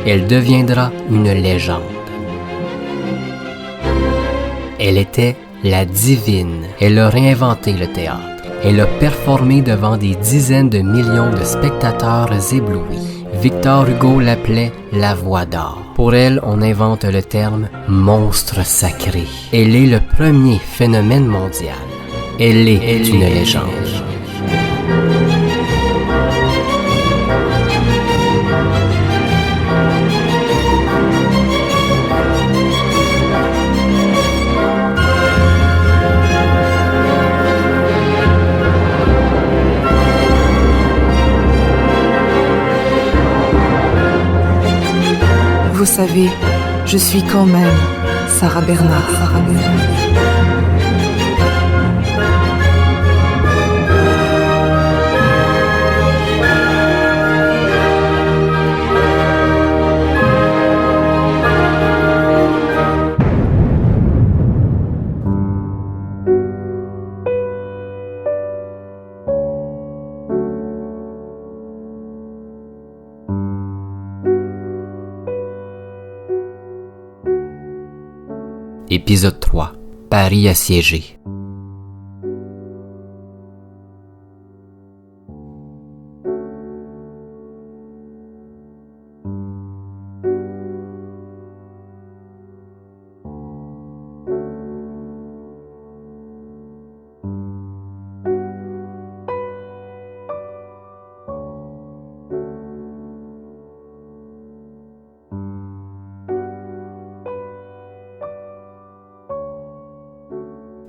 elle deviendra une légende. Elle était la divine. Elle a réinventé le théâtre. Elle a performé devant des dizaines de millions de spectateurs éblouis. Victor Hugo l'appelait la voix d'or. Pour elle, on invente le terme monstre sacré. Elle est le premier phénomène mondial. Elle est une légende. Vous savez, je suis quand même Sarah Bernard. Épisode 3. Paris assiégé.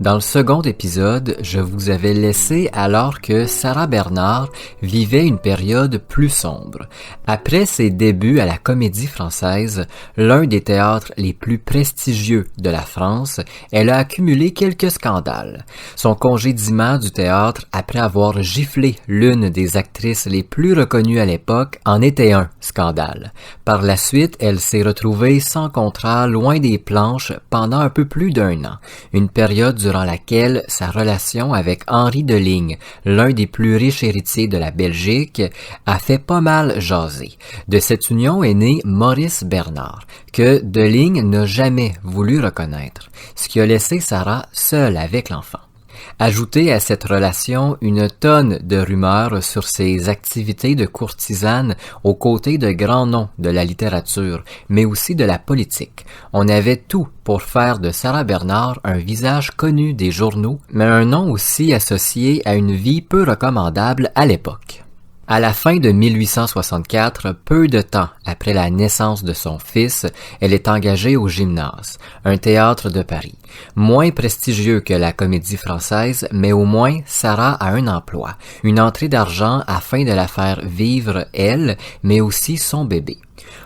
Dans le second épisode, je vous avais laissé alors que Sarah Bernard vivait une période plus sombre. Après ses débuts à la Comédie Française, l'un des théâtres les plus prestigieux de la France, elle a accumulé quelques scandales. Son congédiement du théâtre après avoir giflé l'une des actrices les plus reconnues à l'époque en était un scandale. Par la suite, elle s'est retrouvée sans contrat loin des planches pendant un peu plus d'1 an, une période durant laquelle sa relation avec Henri Deligne, l'un des plus riches héritiers de la Belgique, a fait pas mal jaser. De cette union est né Maurice Bernard, que Deligne n'a jamais voulu reconnaître, ce qui a laissé Sarah seule avec l'enfant. Ajoutez à cette relation une tonne de rumeurs sur ses activités de courtisane aux côtés de grands noms de la littérature, mais aussi de la politique. On avait tout pour faire de Sarah Bernard un visage connu des journaux, mais un nom aussi associé à une vie peu recommandable à l'époque. À la fin de 1864, peu de temps après la naissance de son fils, elle est engagée au Gymnase, un théâtre de Paris. Moins prestigieux que la Comédie Française, mais au moins Sarah a un emploi, une entrée d'argent afin de la faire vivre elle, mais aussi son bébé.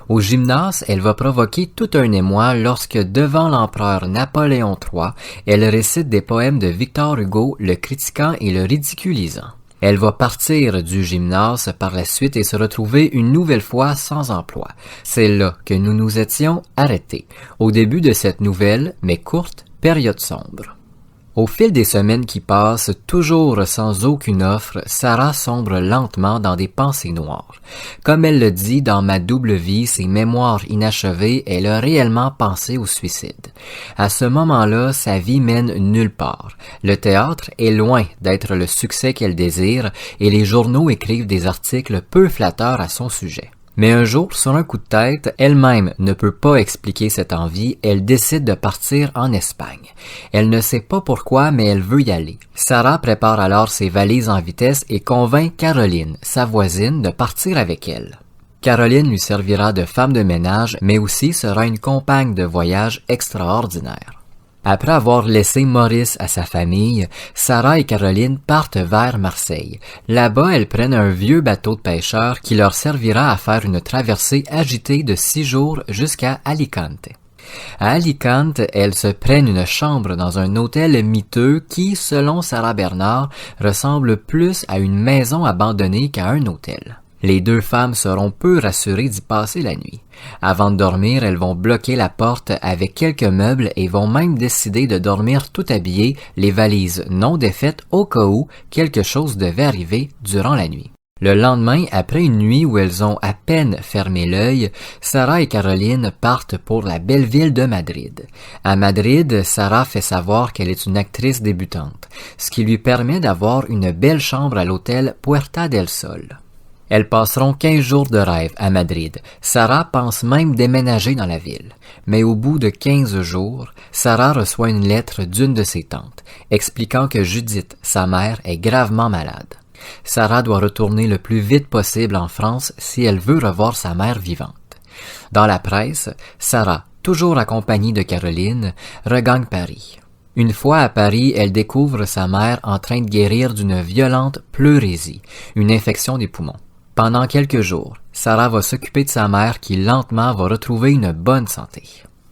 Au Gymnase, elle va provoquer tout un émoi lorsque, devant l'empereur Napoléon III, elle récite des poèmes de Victor Hugo, le critiquant et le ridiculisant. Elle va partir du Gymnase par la suite et se retrouver une nouvelle fois sans emploi. C'est là que nous nous étions arrêtés, au début de cette nouvelle, mais courte, période sombre. Au fil des semaines qui passent, toujours sans aucune offre, Sarah sombre lentement dans des pensées noires. Comme elle le dit dans Ma double vie, ses mémoires inachevées, elle a réellement pensé au suicide. À ce moment-là, sa vie mène nulle part. Le théâtre est loin d'être le succès qu'elle désire et les journaux écrivent des articles peu flatteurs à son sujet. Mais un jour, sur un coup de tête, elle-même ne peut pas expliquer cette envie, elle décide de partir en Espagne. Elle ne sait pas pourquoi, mais elle veut y aller. Sarah prépare alors ses valises en vitesse et convainc Caroline, sa voisine, de partir avec elle. Caroline lui servira de femme de ménage, mais aussi sera une compagne de voyage extraordinaire. Après avoir laissé Maurice à sa famille, Sarah et Caroline partent vers Marseille. Là-bas, elles prennent un vieux bateau de pêcheurs qui leur servira à faire une traversée agitée de 6 jours jusqu'à Alicante. À Alicante, elles se prennent une chambre dans un hôtel miteux qui, selon Sarah Bernard, ressemble plus à une maison abandonnée qu'à un hôtel. Les deux femmes seront peu rassurées d'y passer la nuit. Avant de dormir, elles vont bloquer la porte avec quelques meubles et vont même décider de dormir tout habillées, les valises non défaites au cas où quelque chose devait arriver durant la nuit. Le lendemain, après une nuit où elles ont à peine fermé l'œil, Sarah et Caroline partent pour la belle ville de Madrid. À Madrid, Sarah fait savoir qu'elle est une actrice débutante, ce qui lui permet d'avoir une belle chambre à l'hôtel Puerta del Sol. Elles passeront 15 jours de rêve à Madrid. Sarah pense même déménager dans la ville. Mais au bout de 15 jours, Sarah reçoit une lettre d'une de ses tantes, expliquant que Judith, sa mère, est gravement malade. Sarah doit retourner le plus vite possible en France si elle veut revoir sa mère vivante. Dans la presse, Sarah, toujours accompagnée de Caroline, regagne Paris. Une fois à Paris, elle découvre sa mère en train de guérir d'une violente pleurésie, une infection des poumons. Pendant quelques jours, Sarah va s'occuper de sa mère qui lentement va retrouver une bonne santé.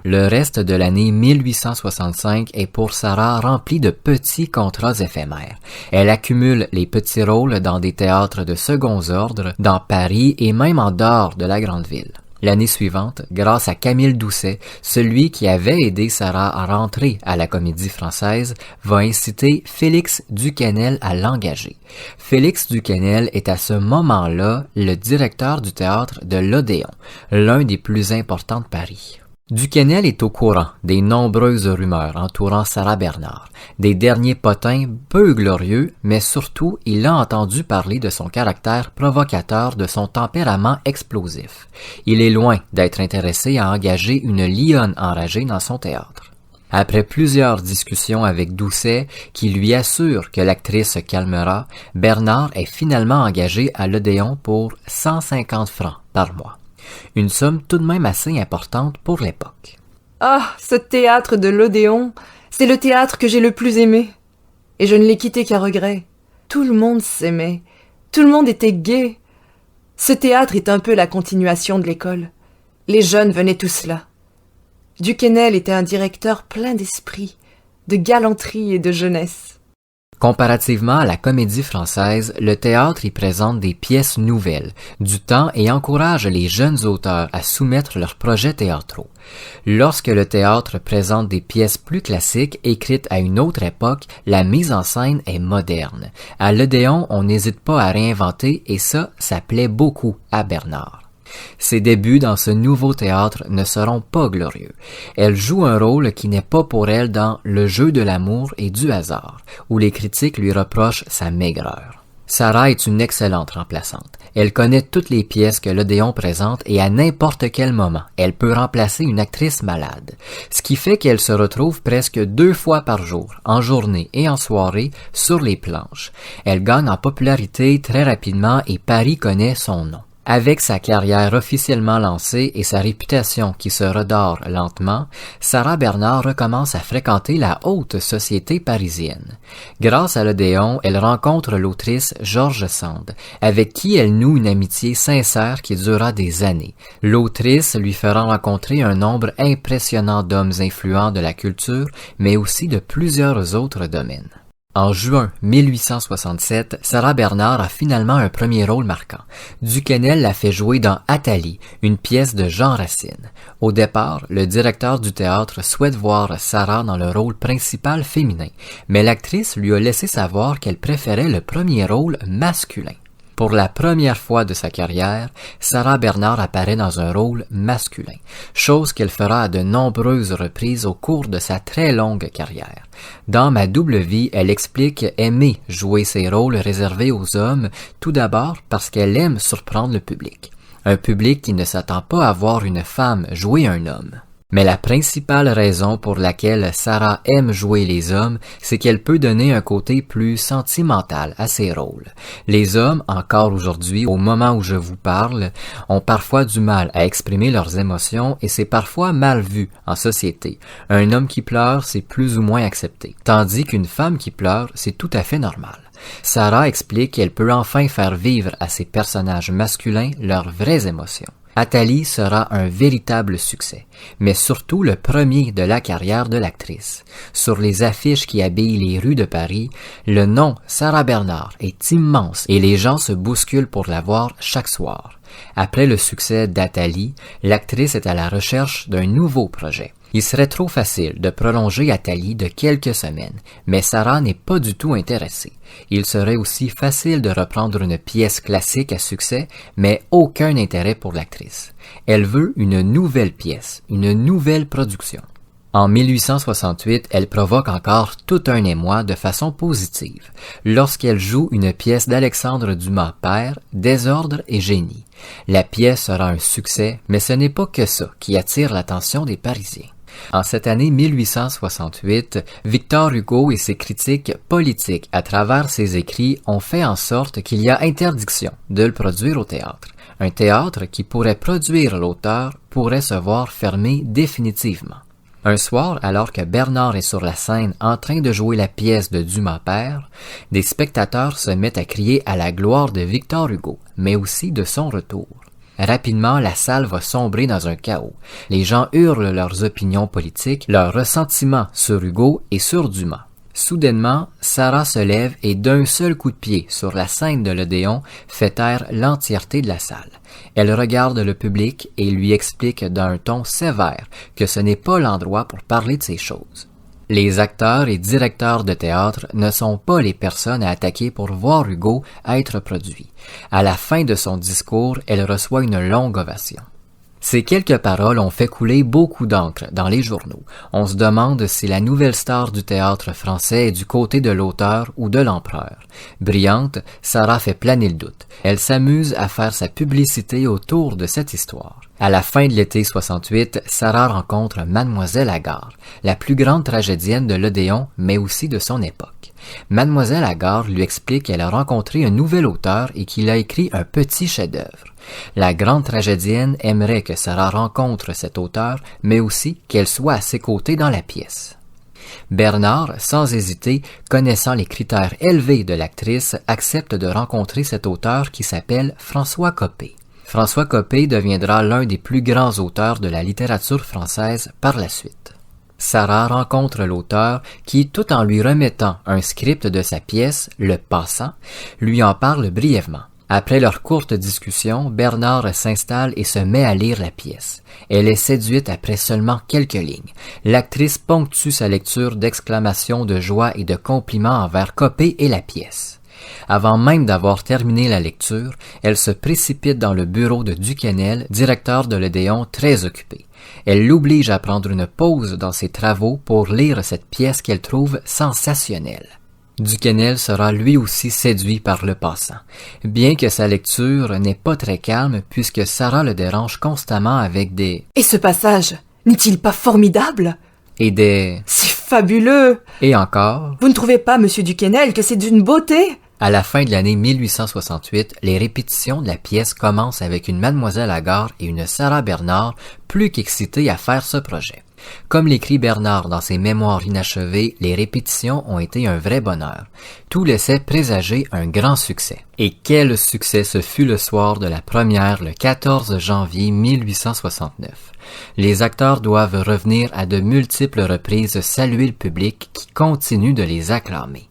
Le reste de l'année 1865 est pour Sarah rempli de petits contrats éphémères. Elle accumule les petits rôles dans des théâtres de seconds ordres, dans Paris et même en dehors de la grande ville. L'année suivante, grâce à Camille Doucet, celui qui avait aidé Sarah à rentrer à la Comédie Française, va inciter Félix Duquesnel à l'engager. Félix Duquesnel est à ce moment-là le directeur du théâtre de l'Odéon, l'un des plus importants de Paris. Duquesnel est au courant des nombreuses rumeurs entourant Sarah Bernard, des derniers potins peu glorieux, mais surtout il a entendu parler de son caractère provocateur, de son tempérament explosif. Il est loin d'être intéressé à engager une lionne enragée dans son théâtre. Après plusieurs discussions avec Doucet, qui lui assure que l'actrice se calmera, Bernard est finalement engagé à l'Odéon pour 150 francs par mois. Une somme tout de même assez importante pour l'époque. Ah, ce théâtre de l'Odéon, c'est le théâtre que j'ai le plus aimé. Et je ne l'ai quitté qu'à regret. Tout le monde s'aimait. Tout le monde était gai. Ce théâtre est un peu la continuation de l'école. Les jeunes venaient tous là. Duquesnel était un directeur plein d'esprit, de galanterie et de jeunesse. Comparativement à la Comédie Française, le théâtre y présente des pièces nouvelles, du temps et encourage les jeunes auteurs à soumettre leurs projets théâtraux. Lorsque le théâtre présente des pièces plus classiques écrites à une autre époque, la mise en scène est moderne. À l'Odéon, on n'hésite pas à réinventer et ça plaît beaucoup à Bernard. Ses débuts dans ce nouveau théâtre ne seront pas glorieux. Elle joue un rôle qui n'est pas pour elle dans Le jeu de l'amour et du hasard, où les critiques lui reprochent sa maigreur. Sarah est une excellente remplaçante. Elle connaît toutes les pièces que l'Odéon présente et à n'importe quel moment, elle peut remplacer une actrice malade. Ce qui fait qu'elle se retrouve presque 2 fois par jour, en journée et en soirée, sur les planches. Elle gagne en popularité très rapidement et Paris connaît son nom. Avec sa carrière officiellement lancée et sa réputation qui se redore lentement, Sarah Bernard recommence à fréquenter la haute société parisienne. Grâce à l'Odéon, elle rencontre l'autrice George Sand, avec qui elle noue une amitié sincère qui durera des années. L'autrice lui fera rencontrer un nombre impressionnant d'hommes influents de la culture, mais aussi de plusieurs autres domaines. En juin 1867, Sarah Bernard a finalement un premier rôle marquant. Duquesnel l'a fait jouer dans Athalie, une pièce de Jean Racine. Au départ, le directeur du théâtre souhaite voir Sarah dans le rôle principal féminin, mais l'actrice lui a laissé savoir qu'elle préférait le premier rôle masculin. Pour la première fois de sa carrière, Sarah Bernard apparaît dans un rôle masculin, chose qu'elle fera à de nombreuses reprises au cours de sa très longue carrière. Dans Ma double vie, elle explique aimer jouer ces rôles réservés aux hommes, tout d'abord parce qu'elle aime surprendre le public. Un public qui ne s'attend pas à voir une femme jouer un homme. Mais la principale raison pour laquelle Sarah aime jouer les hommes, c'est qu'elle peut donner un côté plus sentimental à ses rôles. Les hommes, encore aujourd'hui, au moment où je vous parle, ont parfois du mal à exprimer leurs émotions et c'est parfois mal vu en société. Un homme qui pleure, c'est plus ou moins accepté, tandis qu'une femme qui pleure, c'est tout à fait normal. Sarah explique qu'elle peut enfin faire vivre à ses personnages masculins leurs vraies émotions. Athalie sera un véritable succès, mais surtout le premier de la carrière de l'actrice. Sur les affiches qui habillent les rues de Paris, le nom Sarah Bernard est immense et les gens se bousculent pour la voir chaque soir. Après le succès d'Athalie, l'actrice est à la recherche d'un nouveau projet. Il serait trop facile de prolonger Athalie de quelques semaines, mais Sarah n'est pas du tout intéressée. Il serait aussi facile de reprendre une pièce classique à succès, mais aucun intérêt pour l'actrice. Elle veut une nouvelle pièce, une nouvelle production. En 1868, elle provoque encore tout un émoi de façon positive, lorsqu'elle joue une pièce d'Alexandre Dumas père, Désordre et génie. La pièce sera un succès, mais ce n'est pas que ça qui attire l'attention des Parisiens. En cette année 1868, Victor Hugo et ses critiques politiques à travers ses écrits ont fait en sorte qu'il y a interdiction de le produire au théâtre. Un théâtre qui pourrait produire l'auteur pourrait se voir fermé définitivement. Un soir, alors que Bernard est sur la scène en train de jouer la pièce de Dumas père, des spectateurs se mettent à crier à la gloire de Victor Hugo, mais aussi de son retour. Rapidement, la salle va sombrer dans un chaos. Les gens hurlent leurs opinions politiques, leurs ressentiments sur Hugo et sur Dumas. Soudainement, Sarah se lève et d'un seul coup de pied sur la scène de l'Odéon fait taire l'entièreté de la salle. Elle regarde le public et lui explique d'un ton sévère que ce n'est pas l'endroit pour parler de ces choses. Les acteurs et directeurs de théâtre ne sont pas les personnes à attaquer pour voir Hugo être produit. À la fin de son discours, elle reçoit une longue ovation. Ces quelques paroles ont fait couler beaucoup d'encre dans les journaux. On se demande si la nouvelle star du théâtre français est du côté de l'auteur ou de l'empereur. Brillante, Sarah fait planer le doute. Elle s'amuse à faire sa publicité autour de cette histoire. À la fin de l'été 68, Sarah rencontre Mademoiselle Agar, la plus grande tragédienne de l'Odéon, mais aussi de son époque. Mademoiselle Agar lui explique qu'elle a rencontré un nouvel auteur et qu'il a écrit un petit chef-d'œuvre. La grande tragédienne aimerait que Sarah rencontre cet auteur, mais aussi qu'elle soit à ses côtés dans la pièce. Bernard, sans hésiter, connaissant les critères élevés de l'actrice, accepte de rencontrer cet auteur qui s'appelle François Coppée. François Coppée deviendra l'un des plus grands auteurs de la littérature française par la suite. Sarah rencontre l'auteur qui, tout en lui remettant un script de sa pièce, Le Passant, lui en parle brièvement. Après leur courte discussion, Bernard s'installe et se met à lire la pièce. Elle est séduite après seulement quelques lignes. L'actrice ponctue sa lecture d'exclamations de joie et de compliments envers Coppée et la pièce. Avant même d'avoir terminé la lecture, elle se précipite dans le bureau de Duquesnel, directeur de l'Odéon très occupé. Elle l'oblige à prendre une pause dans ses travaux pour lire cette pièce qu'elle trouve sensationnelle. Duquesnel sera lui aussi séduit par Le Passant, bien que sa lecture n'est pas très calme puisque Sarah le dérange constamment avec des « Et ce passage, n'est-il pas formidable ?» et des « C'est fabuleux !» et encore. Vous ne trouvez pas, monsieur Duquesnel, que c'est d'une beauté ? À la fin de l'année 1868, les répétitions de la pièce commencent avec une Mademoiselle Agar et une Sarah Bernard plus qu'excitées à faire ce projet. Comme l'écrit Bernard dans ses mémoires inachevés, les répétitions ont été un vrai bonheur. Tout laissait présager un grand succès. Et quel succès ce fut le soir de la première le 14 janvier 1869. Les acteurs doivent revenir à de multiples reprises saluer le public qui continue de les acclamer.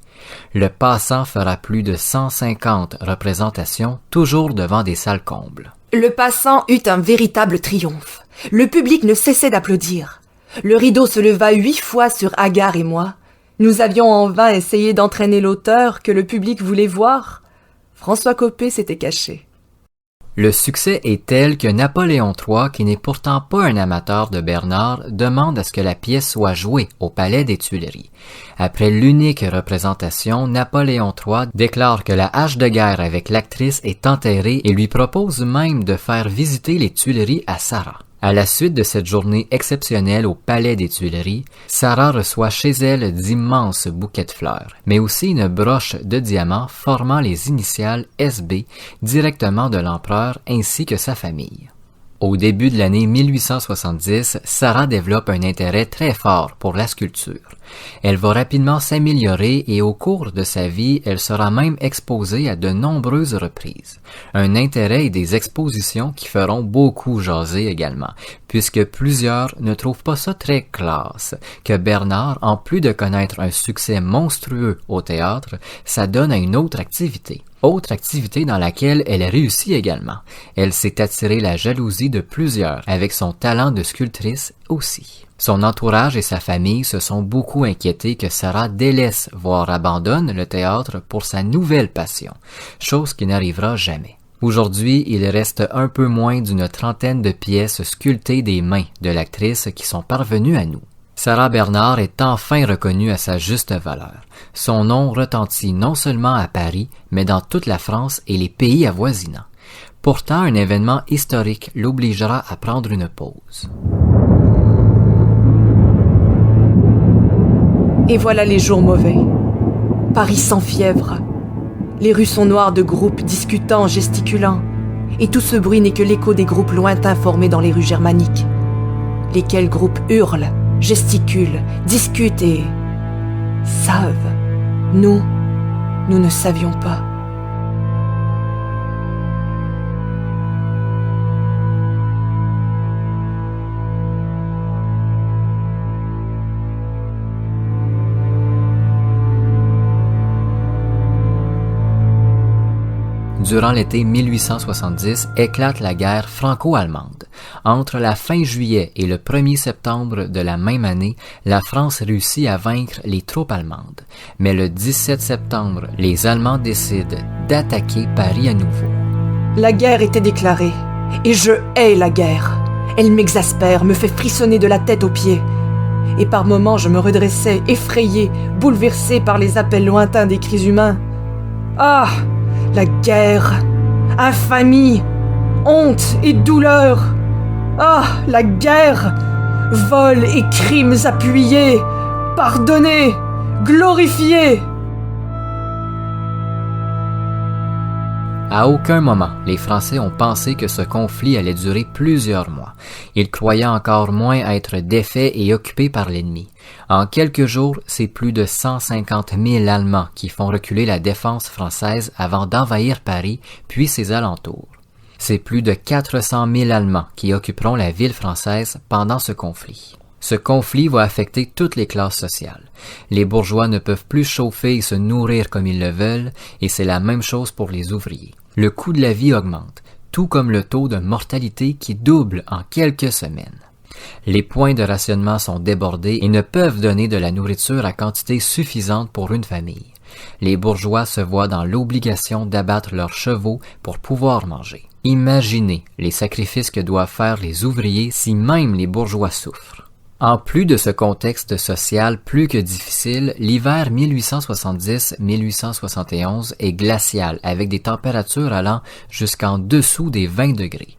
Le Passant fera plus de 150 représentations, toujours devant des salles combles. Le Passant eut un véritable triomphe. Le public ne cessait d'applaudir. Le rideau se leva 8 fois sur Agar et moi. Nous avions en vain essayé d'entraîner l'auteur que le public voulait voir. François Coppée s'était caché. Le succès est tel que Napoléon III, qui n'est pourtant pas un amateur de Bernard, demande à ce que la pièce soit jouée au Palais des Tuileries. Après l'unique représentation, Napoléon III déclare que la hache de guerre avec l'actrice est enterrée et lui propose même de faire visiter les Tuileries à Sarah. À la suite de cette journée exceptionnelle au Palais des Tuileries, Sarah reçoit chez elle d'immenses bouquets de fleurs, mais aussi une broche de diamants formant les initiales SB directement de l'empereur ainsi que sa famille. Au début de l'année 1870, Sarah développe un intérêt très fort pour la sculpture. Elle va rapidement s'améliorer et au cours de sa vie, elle sera même exposée à de nombreuses reprises. Un intérêt et des expositions qui feront beaucoup jaser également, puisque plusieurs ne trouvent pas ça très classe, que Bernard, en plus de connaître un succès monstrueux au théâtre, s'adonne à une autre activité. Autre activité dans laquelle elle réussit également. Elle s'est attirée la jalousie de plusieurs avec son talent de sculptrice aussi. Son entourage et sa famille se sont beaucoup inquiétés que Sarah délaisse, voire abandonne le théâtre pour sa nouvelle passion, chose qui n'arrivera jamais. Aujourd'hui, il reste un peu moins d'une trentaine de pièces sculptées des mains de l'actrice qui sont parvenues à nous. Sarah Bernard est enfin reconnue à sa juste valeur. Son nom retentit non seulement à Paris, mais dans toute la France et les pays avoisinants. Pourtant, un événement historique l'obligera à prendre une pause. Et voilà les jours mauvais. Paris sans fièvre. Les rues sont noires de groupes discutant, gesticulant. Et tout ce bruit n'est que l'écho des groupes lointains formés dans les rues germaniques. Lesquels groupes hurlent, gesticulent, discutent et savent. Nous ne savions pas. Durant l'été 1870, éclate la guerre franco-allemande. Entre la fin juillet et le 1er septembre de la même année, la France réussit à vaincre les troupes allemandes. Mais le 17 septembre, les Allemands décident d'attaquer Paris à nouveau. La guerre était déclarée, et je hais la guerre. Elle m'exaspère, me fait frissonner de la tête aux pieds. Et par moments, je me redressais, effrayé, bouleversé par les appels lointains des cris humains. Ah! La guerre, infamie, honte et douleur. Ah, la guerre, vol et crimes appuyés, pardonnés, glorifiés. À aucun moment, les Français ont pensé que ce conflit allait durer plusieurs mois. Ils croyaient encore moins être défaits et occupés par l'ennemi. En quelques jours, c'est plus de 150 000 Allemands qui font reculer la défense française avant d'envahir Paris, puis ses alentours. C'est plus de 400 000 Allemands qui occuperont la ville française pendant ce conflit. Ce conflit va affecter toutes les classes sociales. Les bourgeois ne peuvent plus chauffer et se nourrir comme ils le veulent, et c'est la même chose pour les ouvriers. Le coût de la vie augmente, tout comme le taux de mortalité qui double en quelques semaines. Les points de rationnement sont débordés et ne peuvent donner de la nourriture à quantité suffisante pour une famille. Les bourgeois se voient dans l'obligation d'abattre leurs chevaux pour pouvoir manger. Imaginez les sacrifices que doivent faire les ouvriers si même les bourgeois souffrent. En plus de ce contexte social plus que difficile, l'hiver 1870-1871 est glacial avec des températures allant jusqu'en dessous des 20 degrés.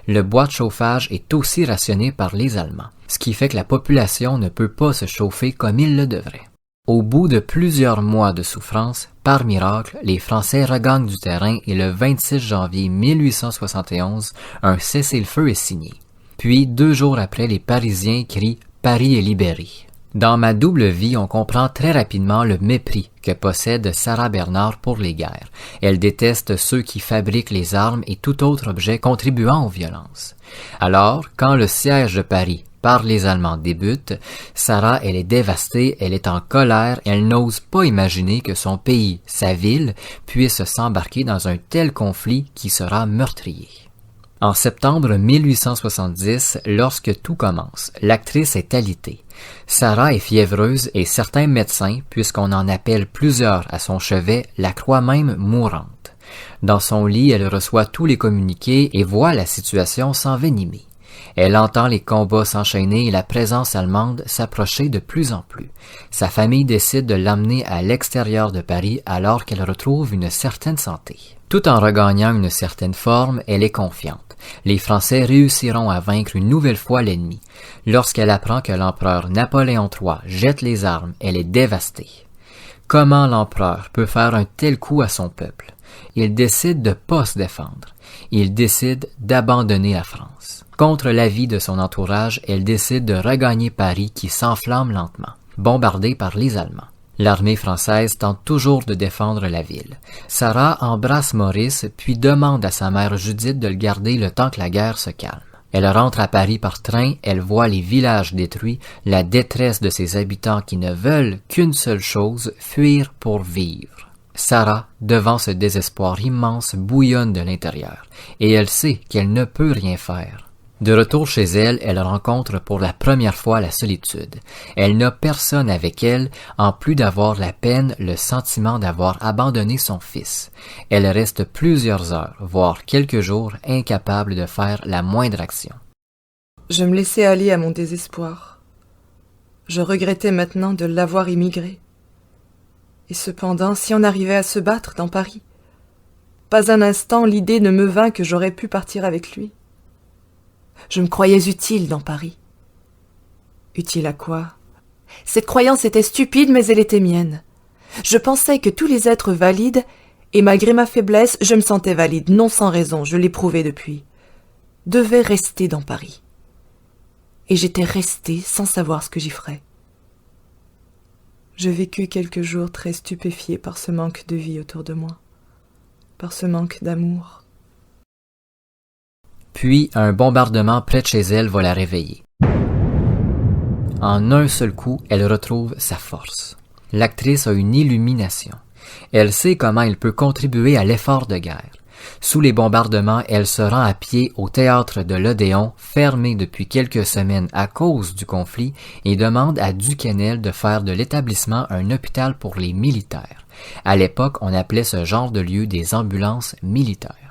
Le bois de chauffage est aussi rationné par les Allemands, ce qui fait que la population ne peut pas se chauffer comme il le devrait. Au bout de plusieurs mois de souffrance, par miracle, les Français regagnent du terrain et le 26 janvier 1871, un cessez-le-feu est signé. Puis, 2 jours après, les Parisiens crient « Paris est libéré ». Dans ma double vie, on comprend très rapidement le mépris que possède Sarah Bernard pour les guerres. Elle déteste ceux qui fabriquent les armes et tout autre objet contribuant aux violences. Alors, quand le siège de Paris par les Allemands débute, Sarah, elle est dévastée, elle est en colère, elle n'ose pas imaginer que son pays, sa ville, puisse s'embarquer dans un tel conflit qui sera meurtrier. En septembre 1870, lorsque tout commence, l'actrice est alitée. Sarah est fiévreuse et certains médecins, puisqu'on en appelle plusieurs à son chevet, la croient même mourante. Dans son lit, elle reçoit tous les communiqués et voit la situation s'envenimer. Elle entend les combats s'enchaîner et la présence allemande s'approcher de plus en plus. Sa famille décide de l'emmener à l'extérieur de Paris alors qu'elle retrouve une certaine santé. Tout en regagnant une certaine forme, elle est confiante. Les Français réussiront à vaincre une nouvelle fois l'ennemi. Lorsqu'elle apprend que l'empereur Napoléon III jette les armes, elle est dévastée. Comment l'empereur peut faire un tel coup à son peuple? Il décide de ne pas se défendre. Il décide d'abandonner la France. Contre l'avis de son entourage, elle décide de regagner Paris qui s'enflamme lentement, bombardée par les Allemands. L'armée française tente toujours de défendre la ville. Sarah embrasse Maurice puis demande à sa mère Judith de le garder le temps que la guerre se calme. Elle rentre à Paris par train, elle voit les villages détruits, la détresse de ses habitants qui ne veulent qu'une seule chose, fuir pour vivre. Sarah, devant ce désespoir immense, bouillonne de l'intérieur, et elle sait qu'elle ne peut rien faire. De retour chez elle, elle rencontre pour la première fois la solitude. Elle n'a personne avec elle, en plus d'avoir la peine, le sentiment d'avoir abandonné son fils. Elle reste plusieurs heures, voire quelques jours, incapable de faire la moindre action. Je me laissais aller à mon désespoir. Je regrettais maintenant de l'avoir immigré. Et cependant, si on arrivait à se battre dans Paris, pas un instant l'idée ne me vint que j'aurais pu partir avec lui. Je me croyais utile dans Paris. Utile à quoi? Cette croyance était stupide, mais elle était mienne. Je pensais que tous les êtres valides, et malgré ma faiblesse, je me sentais valide, non sans raison, je l'ai prouvé depuis, devaient rester dans Paris. Et j'étais restée sans savoir ce que j'y ferais. Je vécus quelques jours très stupéfiée par ce manque de vie autour de moi, par ce manque d'amour. Puis, un bombardement près de chez elle va la réveiller. En un seul coup, elle retrouve sa force. L'actrice a une illumination. Elle sait comment elle peut contribuer à l'effort de guerre. Sous les bombardements, elle se rend à pied au théâtre de l'Odéon, fermé depuis quelques semaines à cause du conflit, et demande à Duquesnel de faire de l'établissement un hôpital pour les militaires. À l'époque, on appelait ce genre de lieu des ambulances militaires.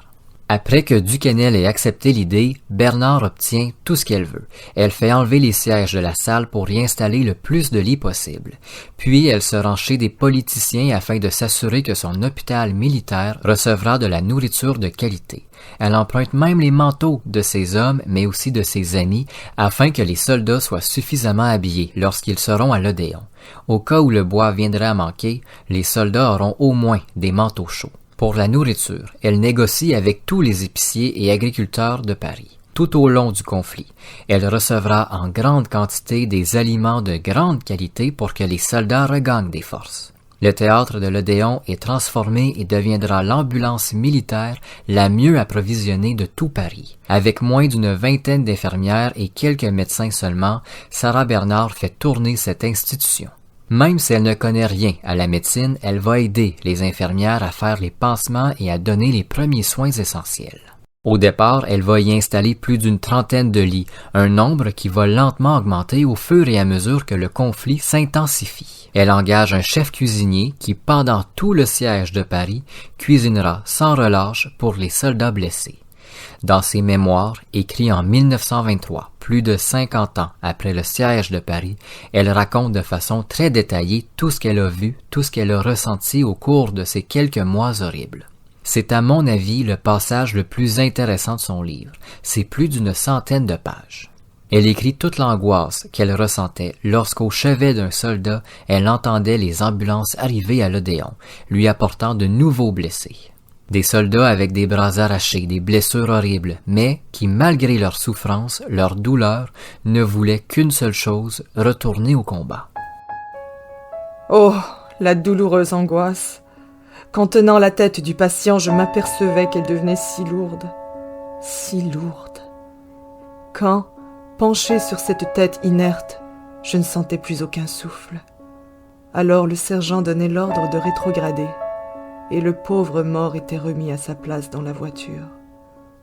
Après que Duquesnel ait accepté l'idée, Bernard obtient tout ce qu'elle veut. Elle fait enlever les sièges de la salle pour y installer le plus de lits possible. Puis elle se rend chez des politiciens afin de s'assurer que son hôpital militaire recevra de la nourriture de qualité. Elle emprunte même les manteaux de ses hommes, mais aussi de ses amis, afin que les soldats soient suffisamment habillés lorsqu'ils seront à l'Odéon. Au cas où le bois viendrait à manquer, les soldats auront au moins des manteaux chauds. Pour la nourriture, elle négocie avec tous les épiciers et agriculteurs de Paris. Tout au long du conflit, elle recevra en grande quantité des aliments de grande qualité pour que les soldats regagnent des forces. Le théâtre de l'Odéon est transformé et deviendra l'ambulance militaire la mieux approvisionnée de tout Paris. Avec moins d'une vingtaine d'infirmières et quelques médecins seulement, Sarah Bernard fait tourner cette institution. Même si elle ne connaît rien à la médecine, elle va aider les infirmières à faire les pansements et à donner les premiers soins essentiels. Au départ, elle va y installer plus d'une trentaine de lits, un nombre qui va lentement augmenter au fur et à mesure que le conflit s'intensifie. Elle engage un chef cuisinier qui, pendant tout le siège de Paris, cuisinera sans relâche pour les soldats blessés. Dans ses mémoires, écrits en 1923, plus de 50 ans après le siège de Paris, elle raconte de façon très détaillée tout ce qu'elle a vu, tout ce qu'elle a ressenti au cours de ces quelques mois horribles. C'est à mon avis le passage le plus intéressant de son livre. C'est plus d'une centaine de pages. Elle écrit toute l'angoisse qu'elle ressentait lorsqu'au chevet d'un soldat, elle entendait les ambulances arriver à l'Odéon, lui apportant de nouveaux blessés. Des soldats avec des bras arrachés, des blessures horribles, mais qui, malgré leur souffrance, leur douleur, ne voulaient qu'une seule chose, retourner au combat. Oh, la douloureuse angoisse! Qu'en tenant la tête du patient, je m'apercevais qu'elle devenait si lourde. Si lourde. Quand, penchée sur cette tête inerte, je ne sentais plus aucun souffle. Alors le sergent donnait l'ordre de rétrograder. Et le pauvre mort était remis à sa place dans la voiture,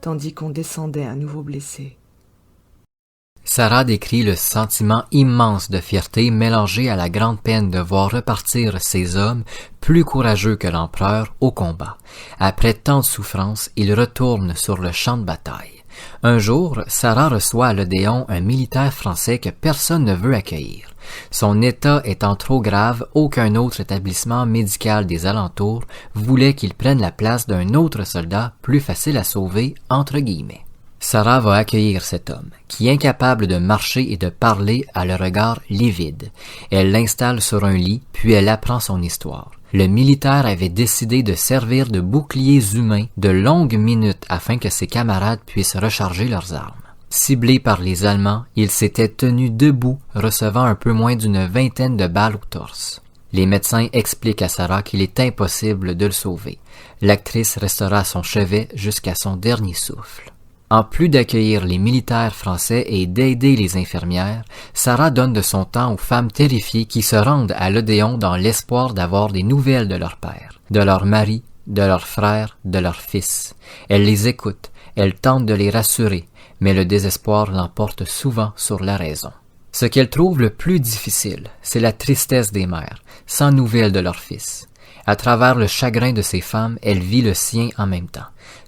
tandis qu'on descendait un nouveau blessé. Sarah décrit le sentiment immense de fierté mélangé à la grande peine de voir repartir ces hommes, plus courageux que l'empereur, au combat. Après tant de souffrances, ils retournent sur le champ de bataille. Un jour, Sarah reçoit à l'Odéon un militaire français que personne ne veut accueillir. Son état étant trop grave, aucun autre établissement médical des alentours voulait qu'il prenne la place d'un autre soldat plus facile à sauver, entre guillemets. Sarah va accueillir cet homme, qui, incapable de marcher et de parler, a le regard livide. Elle l'installe sur un lit, puis elle apprend son histoire. Le militaire avait décidé de servir de boucliers humains de longues minutes afin que ses camarades puissent recharger leurs armes. Ciblé par les Allemands, il s'était tenu debout, recevant un peu moins d'une vingtaine de balles au torse. Les médecins expliquent à Sarah qu'il est impossible de le sauver. L'actrice restera à son chevet jusqu'à son dernier souffle. En plus d'accueillir les militaires français et d'aider les infirmières, Sarah donne de son temps aux femmes terrifiées qui se rendent à l'Odéon dans l'espoir d'avoir des nouvelles de leur père, de leur mari, de leurs frères, de leurs fils. Elle les écoute, elle tente de les rassurer, mais le désespoir l'emporte souvent sur la raison. Ce qu'elle trouve le plus difficile, c'est la tristesse des mères, sans nouvelles de leurs fils. À travers le chagrin de ces femmes, elle vit le sien en même temps.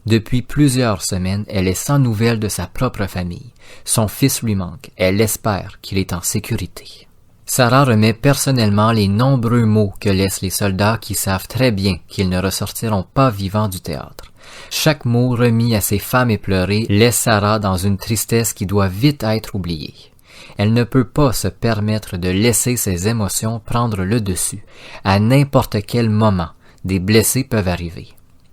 Depuis plusieurs semaines, elle est sans nouvelles de sa propre famille. Son fils lui manque. Elle espère qu'il est en sécurité. Sarah remet personnellement les nombreux mots que laissent les soldats qui savent très bien qu'ils ne ressortiront pas vivants du théâtre. Chaque mot remis à ces femmes éplorées laisse Sarah dans une tristesse qui doit vite être oubliée. Elle ne peut pas se permettre de laisser ses émotions prendre le dessus. À n'importe quel moment, des blessés peuvent arriver.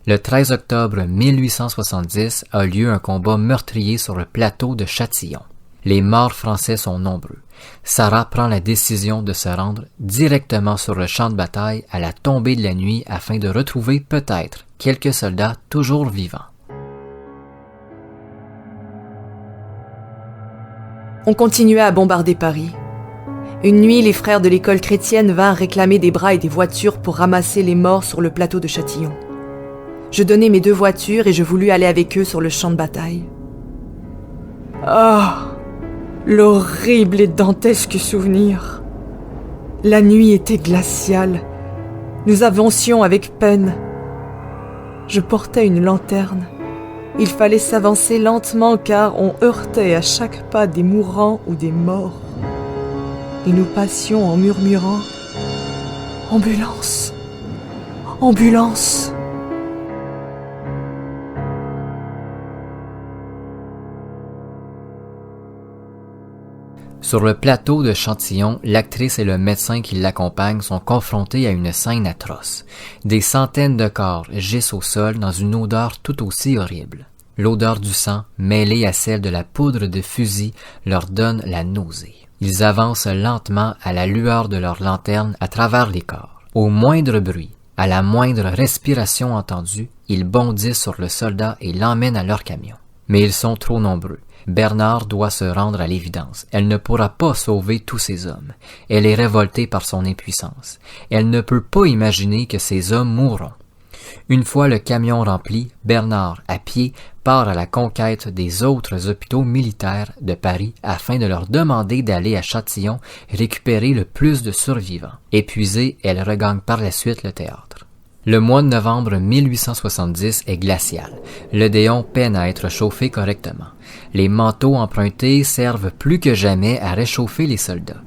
Le 13 octobre 1870 a lieu un combat meurtrier sur le plateau de Châtillon. Les morts français sont nombreux. Sarah prend la décision de se rendre directement sur le champ de bataille à la tombée de la nuit afin de retrouver peut-être quelques soldats toujours vivants. On continuait à bombarder Paris. Une nuit, les frères de l'école chrétienne vinrent réclamer des bras et des voitures pour ramasser les morts sur le plateau de Châtillon. Je donnai mes 2 voitures et je voulus aller avec eux sur le champ de bataille. Ah, l'horrible et dantesque souvenir. La nuit était glaciale. Nous avancions avec peine. Je portais une lanterne. Il fallait s'avancer lentement car on heurtait à chaque pas des mourants ou des morts. Et nous passions en murmurant « Ambulance! Ambulance !» Sur le plateau de Châtillon, l'actrice et le médecin qui l'accompagnent sont confrontés à une scène atroce. Des centaines de corps gisent au sol dans une odeur tout aussi horrible. L'odeur du sang, mêlée à celle de la poudre de fusil, leur donne la nausée. Ils avancent lentement à la lueur de leur lanterne à travers les corps. Au moindre bruit, à la moindre respiration entendue, ils bondissent sur le soldat et l'emmènent à leur camion. Mais ils sont trop nombreux. Bernard doit se rendre à l'évidence. Elle ne pourra pas sauver tous ces hommes. Elle est révoltée par son impuissance. Elle ne peut pas imaginer que ces hommes mourront. Une fois le camion rempli, Bernard, à pied, part à la conquête des autres hôpitaux militaires de Paris afin de leur demander d'aller à Châtillon récupérer le plus de survivants. Épuisée, elle regagne par la suite le théâtre. Le mois de novembre 1870 est glacial. L'Odéon peine à être chauffé correctement. Les manteaux empruntés servent plus que jamais à réchauffer les soldats.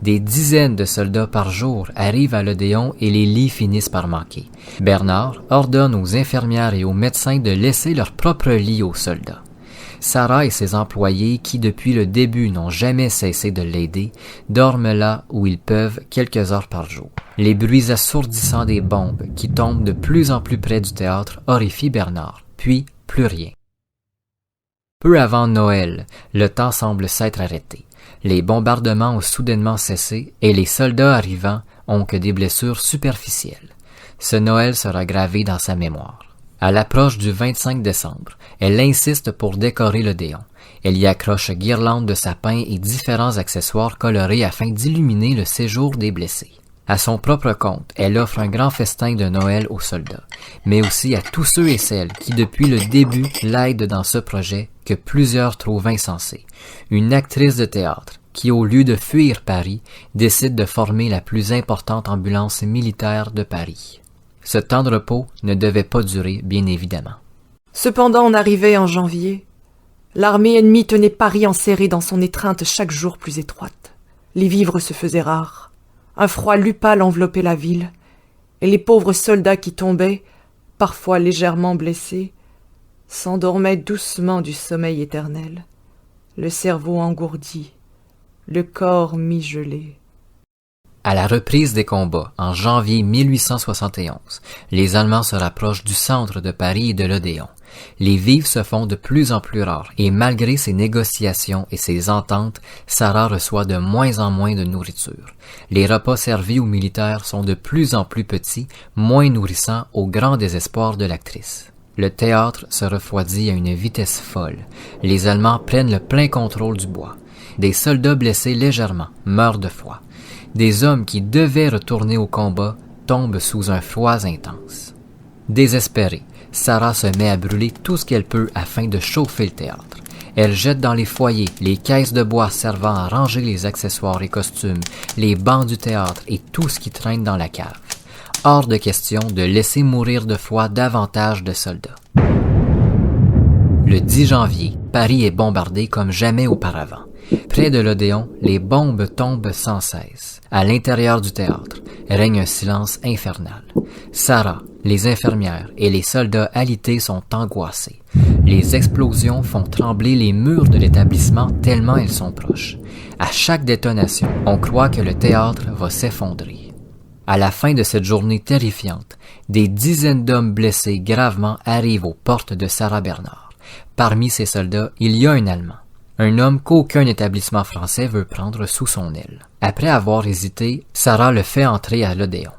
Des dizaines de soldats par jour arrivent à l'Odéon et les lits finissent par manquer. Bernard ordonne aux infirmières et aux médecins de laisser leur propre lit aux soldats. Sarah et ses employés, qui depuis le début n'ont jamais cessé de l'aider, dorment là où ils peuvent quelques heures par jour. Les bruits assourdissants des bombes qui tombent de plus en plus près du théâtre horrifient Bernard, puis plus rien. Peu avant Noël, le temps semble s'être arrêté. Les bombardements ont soudainement cessé et les soldats arrivants ont que des blessures superficielles. Ce Noël sera gravé dans sa mémoire. À l'approche du 25 décembre, elle insiste pour décorer l'Odéon. Elle y accroche guirlandes de sapins et différents accessoires colorés afin d'illuminer le séjour des blessés. À son propre compte, elle offre un grand festin de Noël aux soldats, mais aussi à tous ceux et celles qui depuis le début l'aident dans ce projet que plusieurs trouvent insensé. Une actrice de théâtre qui, au lieu de fuir Paris, décide de former la plus importante ambulance militaire de Paris. Ce temps de repos ne devait pas durer, bien évidemment. Cependant, on arrivait en janvier. L'armée ennemie tenait Paris enserré dans son étreinte chaque jour plus étroite. Les vivres se faisaient rares. Un froid lupal enveloppait la ville, et les pauvres soldats qui tombaient, parfois légèrement blessés, s'endormaient doucement du sommeil éternel, le cerveau engourdi, le corps mi-gelé. À la reprise des combats, en janvier 1871, les Allemands se rapprochent du centre de Paris et de l'Odéon. Les vivres se font de plus en plus rares et malgré ces négociations et ces ententes, Sarah reçoit de moins en moins de nourriture. Les repas servis aux militaires sont de plus en plus petits, moins nourrissants au grand désespoir de l'actrice. Le théâtre se refroidit à une vitesse folle. Les Allemands prennent le plein contrôle du bois. Des soldats blessés légèrement meurent de froid. Des hommes qui devaient retourner au combat tombent sous un froid intense. Désespérée, Sarah se met à brûler tout ce qu'elle peut afin de chauffer le théâtre. Elle jette dans les foyers les caisses de bois servant à ranger les accessoires et costumes, les bancs du théâtre et tout ce qui traîne dans la cave. Hors de question de laisser mourir de froid davantage de soldats. Le 10 janvier, Paris est bombardé comme jamais auparavant. Près de l'Odéon, les bombes tombent sans cesse. À l'intérieur du théâtre, règne un silence infernal. Sarah, les infirmières et les soldats alités sont angoissés. Les explosions font trembler les murs de l'établissement tellement elles sont proches. À chaque détonation, on croit que le théâtre va s'effondrer. À la fin de cette journée terrifiante, des dizaines d'hommes blessés gravement arrivent aux portes de Sarah Bernard. Parmi ces soldats, il y a un Allemand. Un homme qu'aucun établissement français veut prendre sous son aile. Après avoir hésité, Sarah le fait entrer à l'Odéon.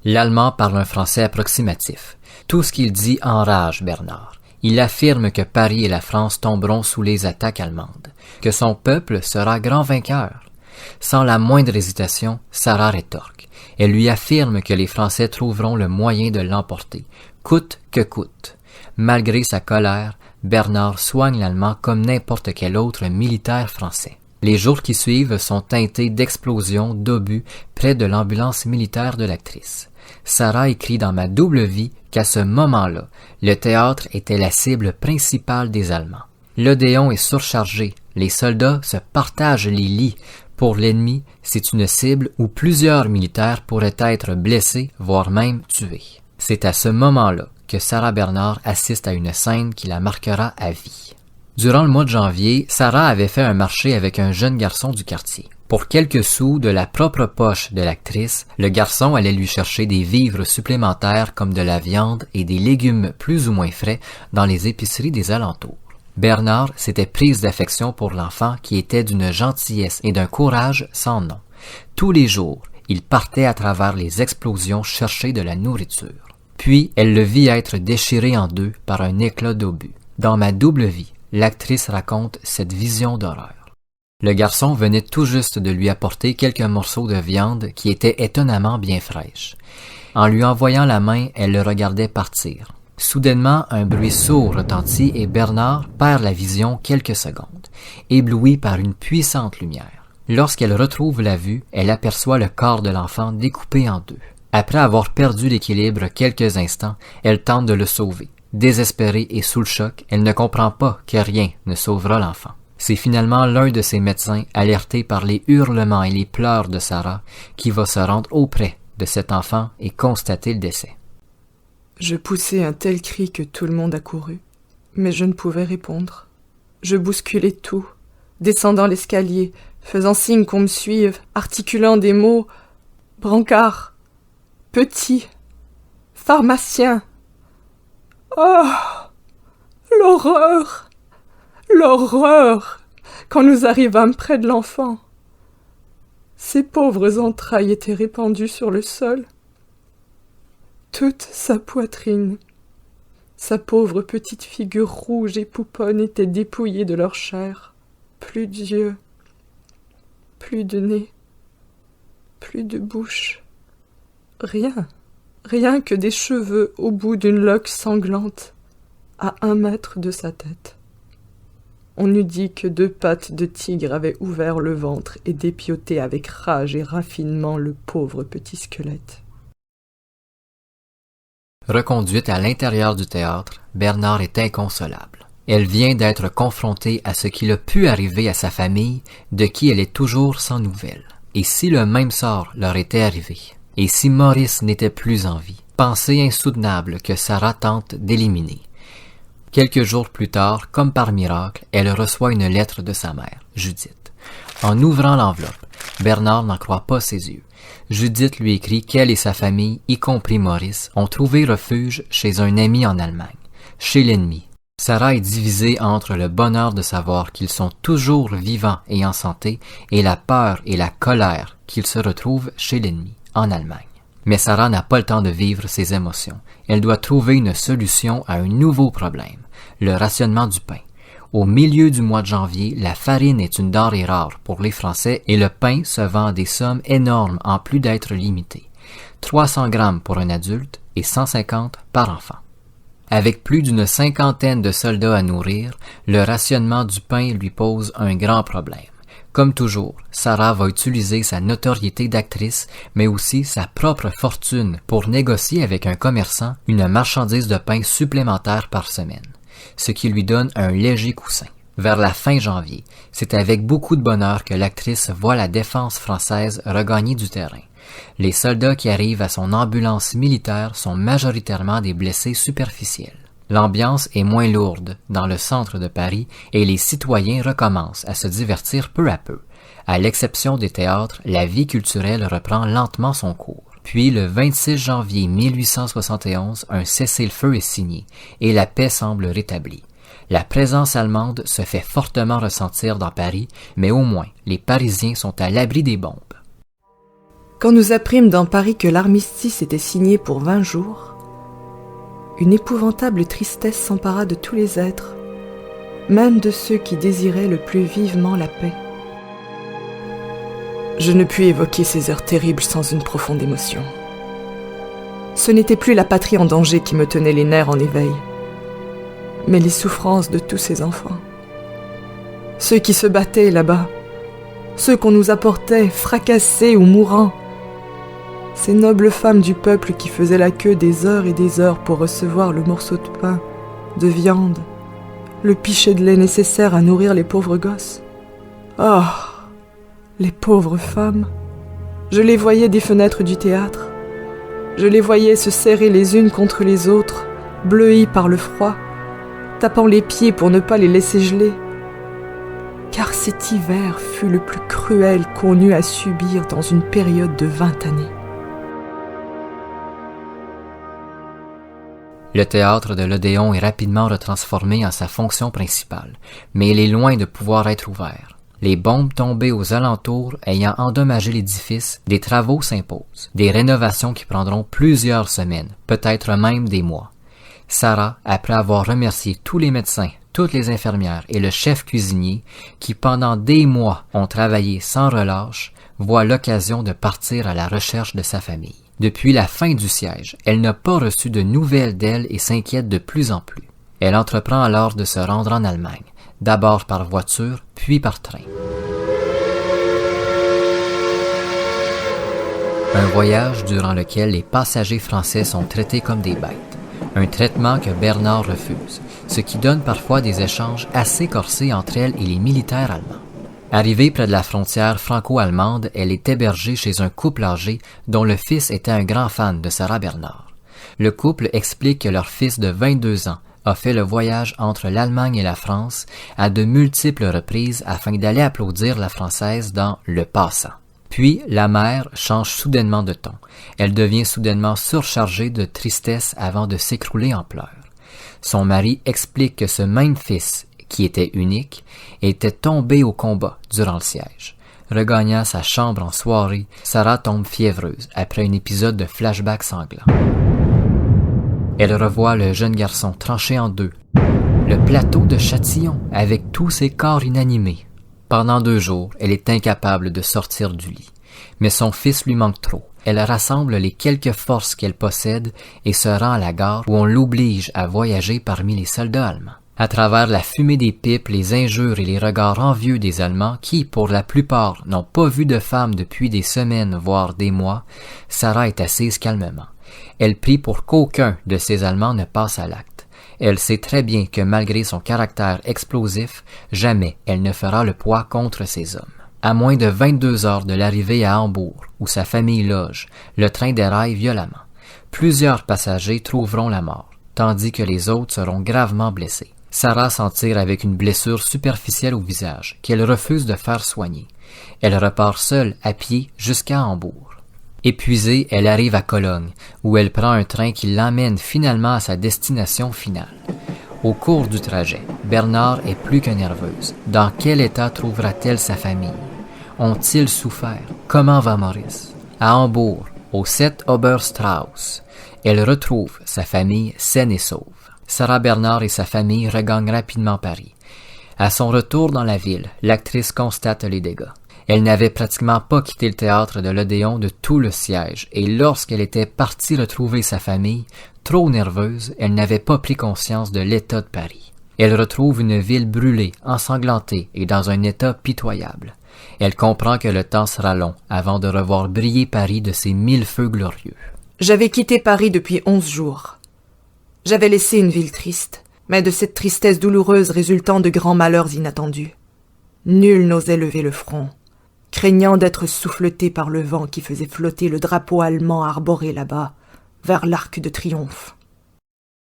L'Allemand parle un français approximatif. Tout ce qu'il dit enrage Bernard. Il affirme que Paris et la France tomberont sous les attaques allemandes, que son peuple sera grand vainqueur. Sans la moindre hésitation, Sarah rétorque. Elle lui affirme que les Français trouveront le moyen de l'emporter, coûte que coûte. Malgré sa colère, Bernard soigne l'Allemand comme n'importe quel autre militaire français. Les jours qui suivent sont teintés d'explosions, d'obus près de l'ambulance militaire de l'actrice. Sarah écrit dans Ma double vie qu'à ce moment-là, le théâtre était la cible principale des Allemands. L'Odéon est surchargé, les soldats se partagent les lits. Pour l'ennemi, c'est une cible où plusieurs militaires pourraient être blessés, voire même tués. C'est à ce moment-là que Sarah Bernard assiste à une scène qui la marquera à vie. Durant le mois de janvier, Sarah avait fait un marché avec un jeune garçon du quartier. Pour quelques sous de la propre poche de l'actrice, le garçon allait lui chercher des vivres supplémentaires comme de la viande et des légumes plus ou moins frais dans les épiceries des alentours. Bernard s'était prise d'affection pour l'enfant qui était d'une gentillesse et d'un courage sans nom. Tous les jours, il partait à travers les explosions chercher de la nourriture. Puis, elle le vit être déchiré en deux par un éclat d'obus. Dans Ma double vie, l'actrice raconte cette vision d'horreur. Le garçon venait tout juste de lui apporter quelques morceaux de viande qui étaient étonnamment bien fraîches. En lui envoyant la main, elle le regardait partir. Soudainement, un bruit sourd retentit et Bernard perd la vision quelques secondes, ébloui par une puissante lumière. Lorsqu'elle retrouve la vue, elle aperçoit le corps de l'enfant découpé en deux. Après avoir perdu l'équilibre quelques instants, elle tente de le sauver. Désespérée et sous le choc, elle ne comprend pas que rien ne sauvera l'enfant. C'est finalement l'un de ses médecins, alerté par les hurlements et les pleurs de Sarah, qui va se rendre auprès de cet enfant et constater le décès. Je poussai un tel cri que tout le monde accourut, mais je ne pouvais répondre. Je bousculais tout, descendant l'escalier, faisant signe qu'on me suive, articulant des mots « brancard »,« petit »,« pharmacien ». Oh, l'horreur! L'horreur! Quand nous arrivâmes près de l'enfant, ses pauvres entrailles étaient répandues sur le sol. Toute sa poitrine, sa pauvre petite figure rouge et pouponne était dépouillée de leur chair. Plus d'yeux, plus de nez, plus de bouche. Rien que des cheveux au bout d'une loque sanglante, à 1 mètre de sa tête. On eût dit que 2 pattes de tigre avaient ouvert le ventre et dépioté avec rage et raffinement le pauvre petit squelette. Reconduite à l'intérieur du théâtre, Bernard est inconsolable. Elle vient d'être confrontée à ce qu'il a pu arriver à sa famille, de qui elle est toujours sans nouvelles. Et si le même sort leur était arrivé? Et si Maurice n'était plus en vie? Pensée insoutenable que Sarah tente d'éliminer. Quelques jours plus tard, comme par miracle, elle reçoit une lettre de sa mère, Judith. En ouvrant l'enveloppe, Bernard n'en croit pas ses yeux. Judith lui écrit qu'elle et sa famille, y compris Maurice, ont trouvé refuge chez un ami en Allemagne, chez l'ennemi. Sarah est divisée entre le bonheur de savoir qu'ils sont toujours vivants et en santé et la peur et la colère qu'ils se retrouvent chez l'ennemi, en Allemagne. Mais Sarah n'a pas le temps de vivre ses émotions. Elle doit trouver une solution à un nouveau problème, le rationnement du pain. Au milieu du mois de janvier, la farine est une denrée rare pour les Français et le pain se vend à des sommes énormes en plus d'être limité. 300 grammes pour un adulte et 150 par enfant. Avec plus d'une cinquantaine de soldats à nourrir, le rationnement du pain lui pose un grand problème. Comme toujours, Sarah va utiliser sa notoriété d'actrice, mais aussi sa propre fortune pour négocier avec un commerçant une marchandise de pain supplémentaire par semaine, ce qui lui donne un léger coussin. Vers la fin janvier, c'est avec beaucoup de bonheur que l'actrice voit la défense française regagner du terrain. Les soldats qui arrivent à son ambulance militaire sont majoritairement des blessés superficiels. L'ambiance est moins lourde dans le centre de Paris et les citoyens recommencent à se divertir peu à peu. À l'exception des théâtres, la vie culturelle reprend lentement son cours. Puis le 26 janvier 1871, un cessez-le-feu est signé et la paix semble rétablie. La présence allemande se fait fortement ressentir dans Paris, mais au moins les Parisiens sont à l'abri des bombes. Quand nous apprîmes dans Paris que l'armistice était signé pour 20 jours, une épouvantable tristesse s'empara de tous les êtres, même de ceux qui désiraient le plus vivement la paix. Je ne puis évoquer ces heures terribles sans une profonde émotion. Ce n'était plus la patrie en danger qui me tenait les nerfs en éveil, mais les souffrances de tous ces enfants. Ceux qui se battaient là-bas, ceux qu'on nous apportait fracassés ou mourants, ces nobles femmes du peuple qui faisaient la queue des heures et des heures pour recevoir le morceau de pain, de viande, le pichet de lait nécessaire à nourrir les pauvres gosses. Oh, les pauvres femmes! Je les voyais des fenêtres du théâtre. Je les voyais se serrer les unes contre les autres, bleuies par le froid, tapant les pieds pour ne pas les laisser geler. Car cet hiver fut le plus cruel qu'on eût à subir dans une période de 20 années. Le théâtre de l'Odéon est rapidement retransformé en sa fonction principale, mais il est loin de pouvoir être ouvert. Les bombes tombées aux alentours ayant endommagé l'édifice, des travaux s'imposent, des rénovations qui prendront plusieurs semaines, peut-être même des mois. Sarah, après avoir remercié tous les médecins, toutes les infirmières et le chef cuisinier qui pendant des mois ont travaillé sans relâche, voit l'occasion de partir à la recherche de sa famille. Depuis la fin du siège, elle n'a pas reçu de nouvelles d'elle et s'inquiète de plus en plus. Elle entreprend alors de se rendre en Allemagne, d'abord par voiture, puis par train. Un voyage durant lequel les passagers français sont traités comme des bêtes. Un traitement que Bernard refuse, ce qui donne parfois des échanges assez corsés entre elle et les militaires allemands. Arrivée près de la frontière franco-allemande, elle est hébergée chez un couple âgé dont le fils était un grand fan de Sarah Bernard. Le couple explique que leur fils de 22 ans a fait le voyage entre l'Allemagne et la France à de multiples reprises afin d'aller applaudir la Française dans Le Passant. Puis, la mère change soudainement de ton. Elle devient soudainement surchargée de tristesse avant de s'écrouler en pleurs. Son mari explique que ce même fils, qui était unique, était tombé au combat durant le siège. Regagnant sa chambre en soirée, Sarah tombe fiévreuse après un épisode de flashback sanglant. Elle revoit le jeune garçon tranché en deux, le plateau de Châtillon avec tous ses corps inanimés. Pendant 2 jours, elle est incapable de sortir du lit. Mais son fils lui manque trop. Elle rassemble les quelques forces qu'elle possède et se rend à la gare où on l'oblige à voyager parmi les soldats allemands. À travers la fumée des pipes, les injures et les regards envieux des Allemands qui, pour la plupart, n'ont pas vu de femme depuis des semaines, voire des mois, Sarah est assise calmement. Elle prie pour qu'aucun de ces Allemands ne passe à l'acte. Elle sait très bien que malgré son caractère explosif, jamais elle ne fera le poids contre ces hommes. À moins de 22 heures de l'arrivée à Hambourg, où sa famille loge, le train déraille violemment. Plusieurs passagers trouveront la mort, tandis que les autres seront gravement blessés. Sarah s'en tire avec une blessure superficielle au visage, qu'elle refuse de faire soigner. Elle repart seule, à pied, jusqu'à Hambourg. Épuisée, elle arrive à Cologne, où elle prend un train qui l'emmène finalement à sa destination finale. Au cours du trajet, Bernard est plus que nerveuse. Dans quel état trouvera-t-elle sa famille? Ont-ils souffert? Comment va Maurice? À Hambourg, au 7 Oberstrauss. Elle retrouve sa famille saine et sauve. Sarah Bernhardt et sa famille regagnent rapidement Paris. À son retour dans la ville, l'actrice constate les dégâts. Elle n'avait pratiquement pas quitté le théâtre de l'Odéon de tout le siège, et lorsqu'elle était partie retrouver sa famille, trop nerveuse, elle n'avait pas pris conscience de l'état de Paris. Elle retrouve une ville brûlée, ensanglantée et dans un état pitoyable. Elle comprend que le temps sera long avant de revoir briller Paris de ses 1000 feux glorieux. J'avais quitté Paris depuis 11 jours. J'avais laissé une ville triste, mais de cette tristesse douloureuse résultant de grands malheurs inattendus. Nul n'osait lever le front, craignant d'être souffleté par le vent qui faisait flotter le drapeau allemand arboré là-bas, vers l'Arc de Triomphe.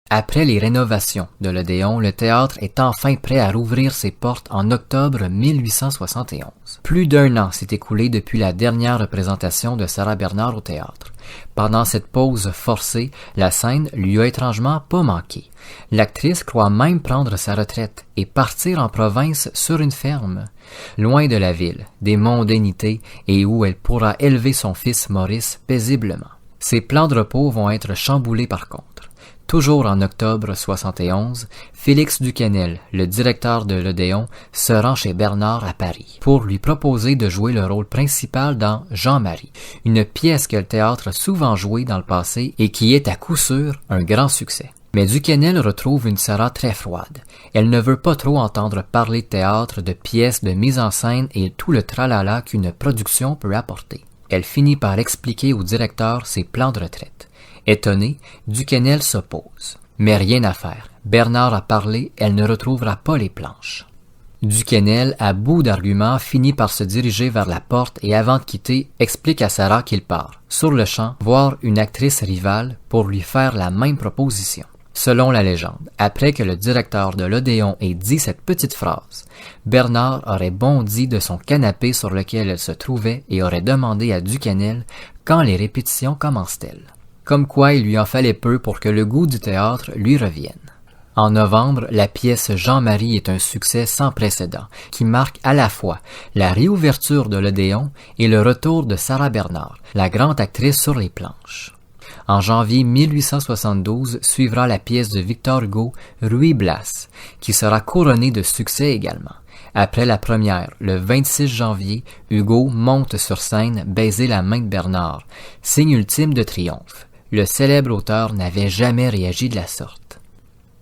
Après les rénovations de l'Odéon, le théâtre est enfin prêt à rouvrir ses portes en octobre 1871. Plus d'un an s'est écoulé depuis la dernière représentation de Sarah Bernhardt au théâtre. Pendant cette pause forcée, la scène lui a étrangement pas manqué. L'actrice croit même prendre sa retraite et partir en province sur une ferme, loin de la ville, des mondanités et où elle pourra élever son fils Maurice paisiblement. Ses plans de repos vont être chamboulés par contre. Toujours en octobre 71, Félix Duquesnel, le directeur de l'Odéon, se rend chez Bernhardt à Paris pour lui proposer de jouer le rôle principal dans Jean-Marie, une pièce que le théâtre a souvent jouée dans le passé et qui est à coup sûr un grand succès. Mais Duquesnel retrouve une Sarah très froide. Elle ne veut pas trop entendre parler de théâtre, de pièces, de mise en scène et tout le tralala qu'une production peut apporter. Elle finit par expliquer au directeur ses plans de retraite. Étonné, Duquesnel s'oppose. Mais rien à faire. Bernhardt a parlé, elle ne retrouvera pas les planches. Duquesnel, à bout d'arguments, finit par se diriger vers la porte et avant de quitter, explique à Sarah qu'il part, sur le champ, voir une actrice rivale pour lui faire la même proposition. Selon la légende, après que le directeur de l'Odéon ait dit cette petite phrase, Bernhardt aurait bondi de son canapé sur lequel elle se trouvait et aurait demandé à Duquesnel quand les répétitions commencent-elles. Comme quoi il lui en fallait peu pour que le goût du théâtre lui revienne. En novembre, la pièce Jean-Marie est un succès sans précédent, qui marque à la fois la réouverture de l'Odéon et le retour de Sarah Bernhardt, la grande actrice sur les planches. En janvier 1872 suivra la pièce de Victor Hugo, Ruy Blas, qui sera couronnée de succès également. Après la première, le 26 janvier, Hugo monte sur scène baiser la main de Bernhardt, signe ultime de triomphe. Le célèbre auteur n'avait jamais réagi de la sorte.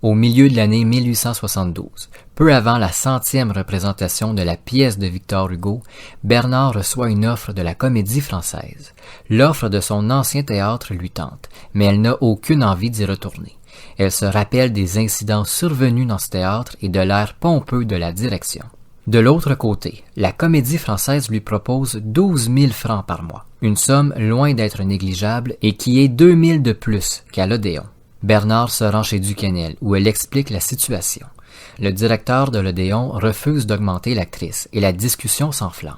Au milieu de l'année 1872, peu avant la 100e représentation de la pièce de Victor Hugo, Bernhardt reçoit une offre de la Comédie Française. L'offre de son ancien théâtre lui tente, mais elle n'a aucune envie d'y retourner. Elle se rappelle des incidents survenus dans ce théâtre et de l'air pompeux de la direction. De l'autre côté, la Comédie Française lui propose 12 000 francs par mois, une somme loin d'être négligeable et qui est 2 000 de plus qu'à l'Odéon. Bernhardt se rend chez Duquesnel où elle explique la situation. Le directeur de l'Odéon refuse d'augmenter l'actrice et la discussion s'enflamme.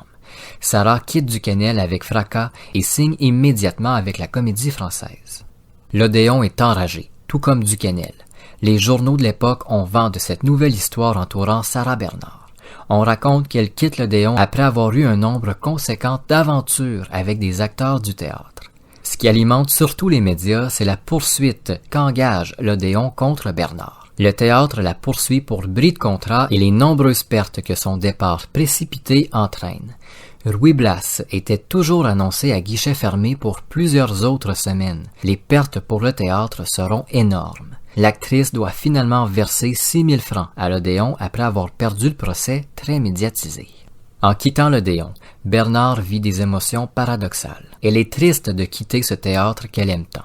Sarah quitte Duquesnel avec fracas et signe immédiatement avec la Comédie Française. L'Odéon est enragé, tout comme Duquesnel. Les journaux de l'époque ont vent de cette nouvelle histoire entourant Sarah Bernhardt. On raconte qu'elle quitte l'Odéon après avoir eu un nombre conséquent d'aventures avec des acteurs du théâtre. Ce qui alimente surtout les médias, c'est la poursuite qu'engage l'Odéon contre Bernhardt. Le théâtre la poursuit pour bris de contrat et les nombreuses pertes que son départ précipité entraîne. Ruy Blas était toujours annoncé à guichet fermé pour plusieurs autres semaines. Les pertes pour le théâtre seront énormes. L'actrice doit finalement verser 6 000 francs à l'Odéon après avoir perdu le procès très médiatisé. En quittant l'Odéon, Bernhardt vit des émotions paradoxales. Elle est triste de quitter ce théâtre qu'elle aime tant,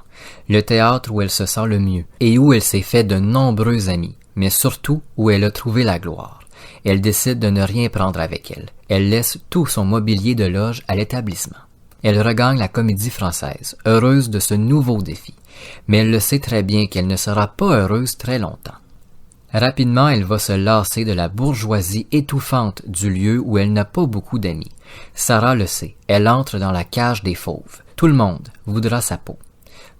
le théâtre où elle se sent le mieux et où elle s'est fait de nombreux amis, mais surtout où elle a trouvé la gloire. Elle décide de ne rien prendre avec elle. Elle laisse tout son mobilier de loge à l'établissement. Elle regagne la Comédie Française, heureuse de ce nouveau défi. Mais elle le sait très bien qu'elle ne sera pas heureuse très longtemps. Rapidement, elle va se lasser de la bourgeoisie étouffante du lieu où elle n'a pas beaucoup d'amis. Sarah le sait, elle entre dans la cage des fauves. Tout le monde voudra sa peau.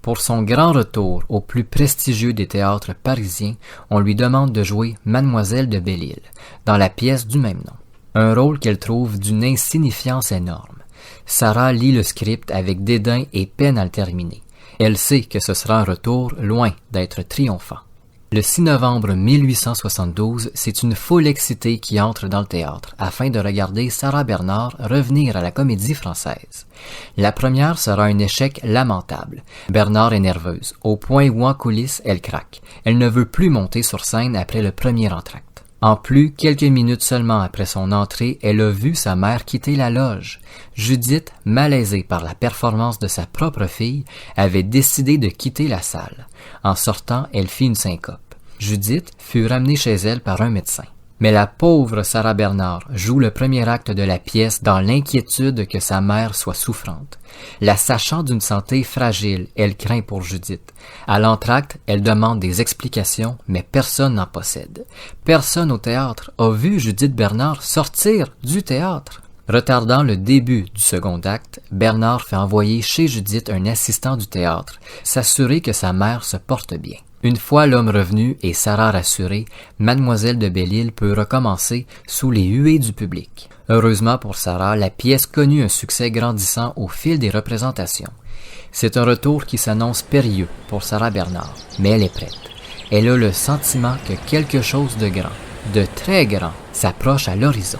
Pour son grand retour au plus prestigieux des théâtres parisiens, on lui demande de jouer Mademoiselle de Belle-Île, dans la pièce du même nom. Un rôle qu'elle trouve d'une insignifiance énorme. Sarah lit le script avec dédain et peine à le terminer. Elle sait que ce sera un retour loin d'être triomphant. Le 6 novembre 1872, c'est une foule excitée qui entre dans le théâtre afin de regarder Sarah Bernard revenir à la Comédie Française. La première sera un échec lamentable. Bernard est nerveuse, au point où en coulisses, elle craque. Elle ne veut plus monter sur scène après le premier entracte. En plus, quelques minutes seulement après son entrée, elle a vu sa mère quitter la loge. Judith, malaisée par la performance de sa propre fille, avait décidé de quitter la salle. En sortant, elle fit une syncope. Judith fut ramenée chez elle par un médecin. Mais la pauvre Sarah Bernard joue le premier acte de la pièce dans l'inquiétude que sa mère soit souffrante. La sachant d'une santé fragile, elle craint pour Judith. À l'entracte, elle demande des explications, mais personne n'en possède. Personne au théâtre a vu Judith Bernard sortir du théâtre. Retardant le début du second acte, Bernard fait envoyer chez Judith un assistant du théâtre, s'assurer que sa mère se porte bien. Une fois l'homme revenu et Sarah rassurée, Mademoiselle de Belle-Île peut recommencer sous les huées du public. Heureusement pour Sarah, la pièce connut un succès grandissant au fil des représentations. C'est un retour qui s'annonce périlleux pour Sarah Bernard, mais elle est prête. Elle a le sentiment que quelque chose de grand, de très grand, s'approche à l'horizon.